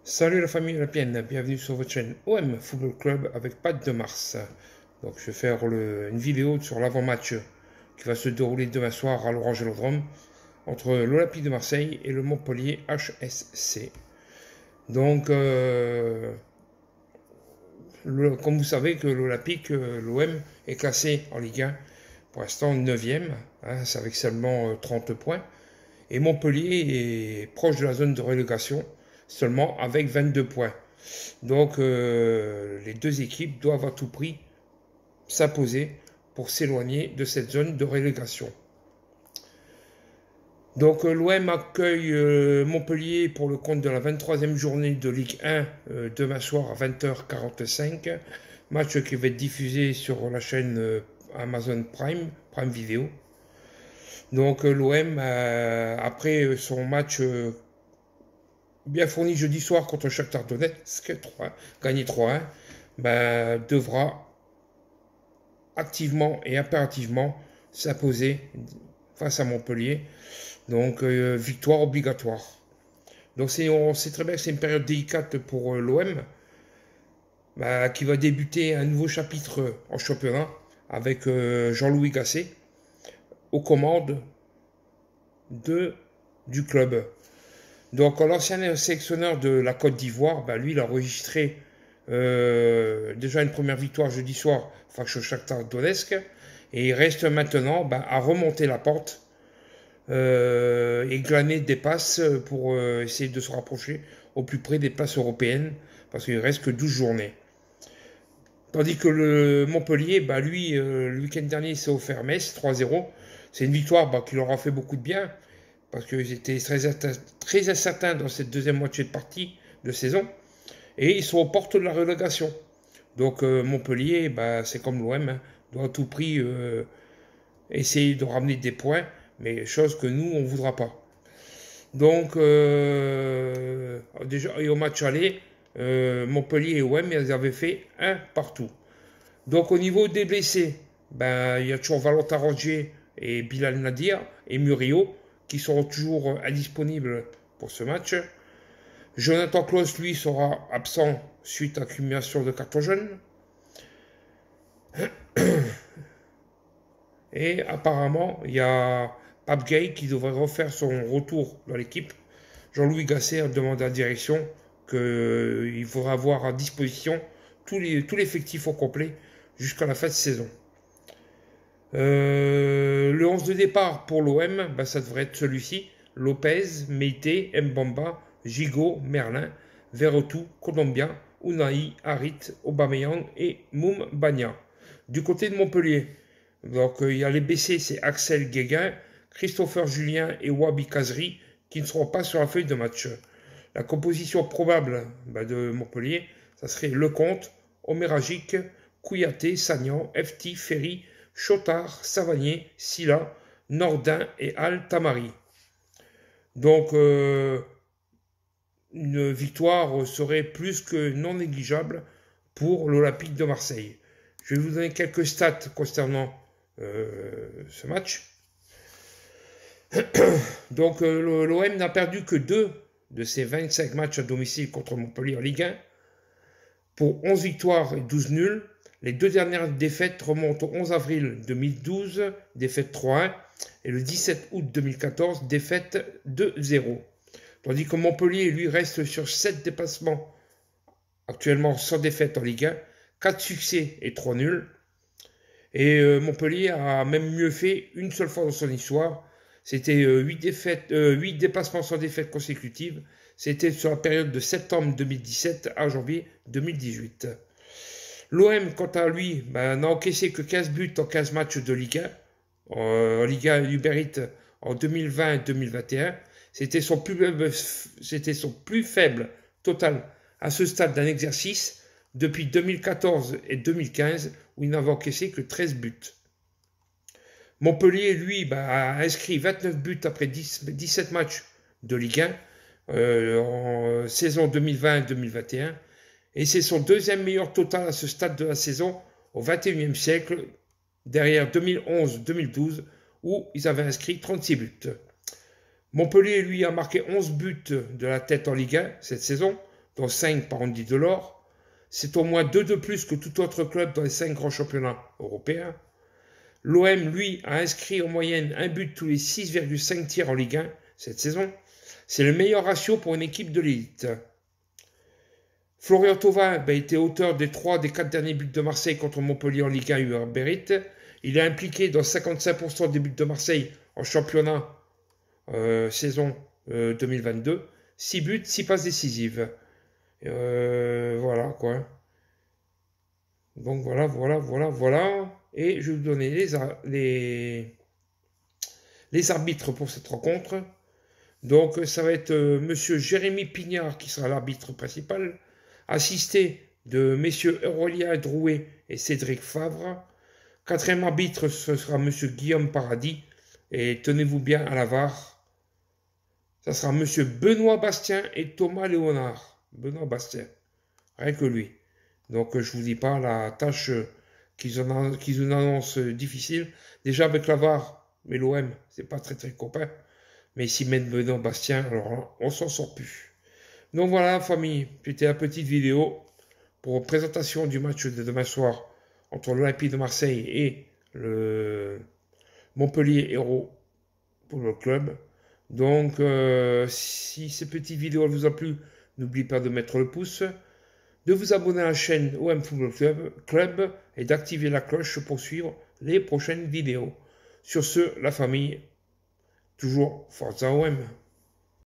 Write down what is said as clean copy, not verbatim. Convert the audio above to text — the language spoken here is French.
Salut la famille Olympienne, bienvenue sur votre chaîne OM Football Club avec Pat de Mars. Donc je vais faire une vidéo sur l'avant-match qui va se dérouler demain soir à l'Orange Vélodrome entre l'Olympique de Marseille et le Montpellier HSC. Donc comme vous savez que l'Olympique, l'OM est classé en Ligue 1 pour l'instant 9e, c'est avec seulement 30 points. Et Montpellier est proche de la zone de relégation, seulement avec 22 points. Donc les deux équipes doivent à tout prix s'imposer pour s'éloigner de cette zone de relégation. Donc l'OM accueille Montpellier pour le compte de la 23e journée de Ligue 1 demain soir à 20h45. Match qui va être diffusé sur la chaîne Amazon Prime Video. Donc l'OM, après son match bien fourni jeudi soir contre Shakhtar Donetsk, gagné 3-1, devra activement et impérativement s'imposer face à Montpellier. Donc victoire obligatoire. Donc on sait très bien que c'est une période délicate pour l'OM, qui va débuter un nouveau chapitre en championnat avec Jean-Louis Gasset aux commandes du club. Donc l'ancien sélectionneur de la Côte d'Ivoire, lui il a enregistré déjà une première victoire jeudi soir face au Shakhtar Donetsk et il reste maintenant à remonter la pente et glaner des passes pour essayer de se rapprocher au plus près des places européennes parce qu'il ne reste que 12 journées. Tandis que le Montpellier, lui, le week-end dernier, s'est offert Metz 3-0. C'est une victoire qui leur a fait beaucoup de bien, parce qu'ils étaient très incertains dans cette deuxième moitié de partie de saison. Et ils sont aux portes de la relégation. Donc Montpellier, c'est comme l'OM, doit à tout prix essayer de ramener des points, mais chose que nous, on ne voudra pas. Donc, déjà, et au match aller, Montpellier et OM, ils avaient fait un partout. Donc au niveau des blessés, il y a toujours Valentin Rongier et Bilal Nadir et Murillo qui seront toujours indisponibles pour ce match. Jonathan Klaus, lui, sera absent suite à l'accumulation de cartons jaunes. Et apparemment, il y a Pape Gay qui devrait refaire son retour dans l'équipe. Jean-Louis Gasset a demandé à la direction qu'il faudra avoir à disposition tout l'effectif au complet jusqu'à la fin de saison. Le 11 de départ pour l'OM, ça devrait être celui-ci. Lopez, Meite, Mbamba, Gigot, Merlin, Verretou, Colombien, Unai, Harit, Aubameyang et Moum Bagna. Du côté de Montpellier, donc il y a les BC, c'est Axel Guéguin, Christopher Julien et Wabi Kazri qui ne seront pas sur la feuille de match. La composition probable de Montpellier, ça serait Lecomte, Oméragic, Kouyaté, Sagnan, Efti, Ferry, Chotard, Savanier, Silla, Nordin et Al Tamari. Donc, une victoire serait plus que non négligeable pour l'Olympique de Marseille. Je vais vous donner quelques stats concernant ce match. Donc, l'OM n'a perdu que 2 de ses 25 matchs à domicile contre Montpellier en Ligue 1, pour 11 victoires et 12 nuls. Les deux dernières défaites remontent au 11 avril 2012, défaite 3-1, et le 17 août 2014, défaite 2-0. Tandis que Montpellier, lui, reste sur 7 déplacements, actuellement sans défaite en Ligue 1, 4 succès et 3 nuls. Et Montpellier a même mieux fait une seule fois dans son histoire. C'était 8 déplacements sans défaite consécutive. C'était sur la période de septembre 2017 à janvier 2018. L'OM, quant à lui, n'a encaissé que 15 buts en 15 matchs de Ligue 1. En Ligue 1 Uber Eats en 2020 et 2021. C'était son plus faible total à ce stade d'un exercice depuis 2014 et 2015 où il n'avait encaissé que 13 buts. Montpellier, lui, a inscrit 29 buts après 17 matchs de Ligue 1 en saison 2020-2021. Et c'est son deuxième meilleur total à ce stade de la saison au XXIe siècle, derrière 2011-2012, où ils avaient inscrit 36 buts. Montpellier, lui, a marqué 11 buts de la tête en Ligue 1 cette saison, dont 5 par Andy Delors. C'est au moins 2 de plus que tout autre club dans les 5 grands championnats européens. L'OM, lui, a inscrit en moyenne un but tous les 6,5 tirs en Ligue 1 cette saison. C'est le meilleur ratio pour une équipe de l'élite. Florian Thauvin était auteur des 3 des 4 derniers buts de Marseille contre Montpellier en Ligue 1 Uber Berit. Il est impliqué dans 55% des buts de Marseille en championnat saison 2022. 6 buts, 6 passes décisives. Voilà quoi. Donc voilà. Et je vais vous donner les arbitres pour cette rencontre. Donc ça va être monsieur Jérémy Pignard qui sera l'arbitre principal, assisté de messieurs Aurélien Drouet et Cédric Favre. Quatrième arbitre, ce sera monsieur Guillaume Paradis. Et tenez-vous bien à la VAR. Ça sera monsieur Benoît Bastien et Thomas Léonard. Benoît Bastien, rien que lui. Donc je vous dis pas la tâche qu'ils nous annoncent difficile. Déjà avec la VAR, mais l'OM, c'est pas très copain. Mais s'ils mettent Benoît Bastien, alors là, on s'en sort plus. Donc voilà, famille, c'était la petite vidéo pour présentation du match de demain soir entre l'Olympique de Marseille et le Montpellier Hérault pour le club. Donc, si ces petites vidéos vous ont plu, n'oubliez pas de mettre le pouce, de vous abonner à la chaîne OM Football Club et d'activer la cloche pour suivre les prochaines vidéos. Sur ce, la famille, toujours Forza OM.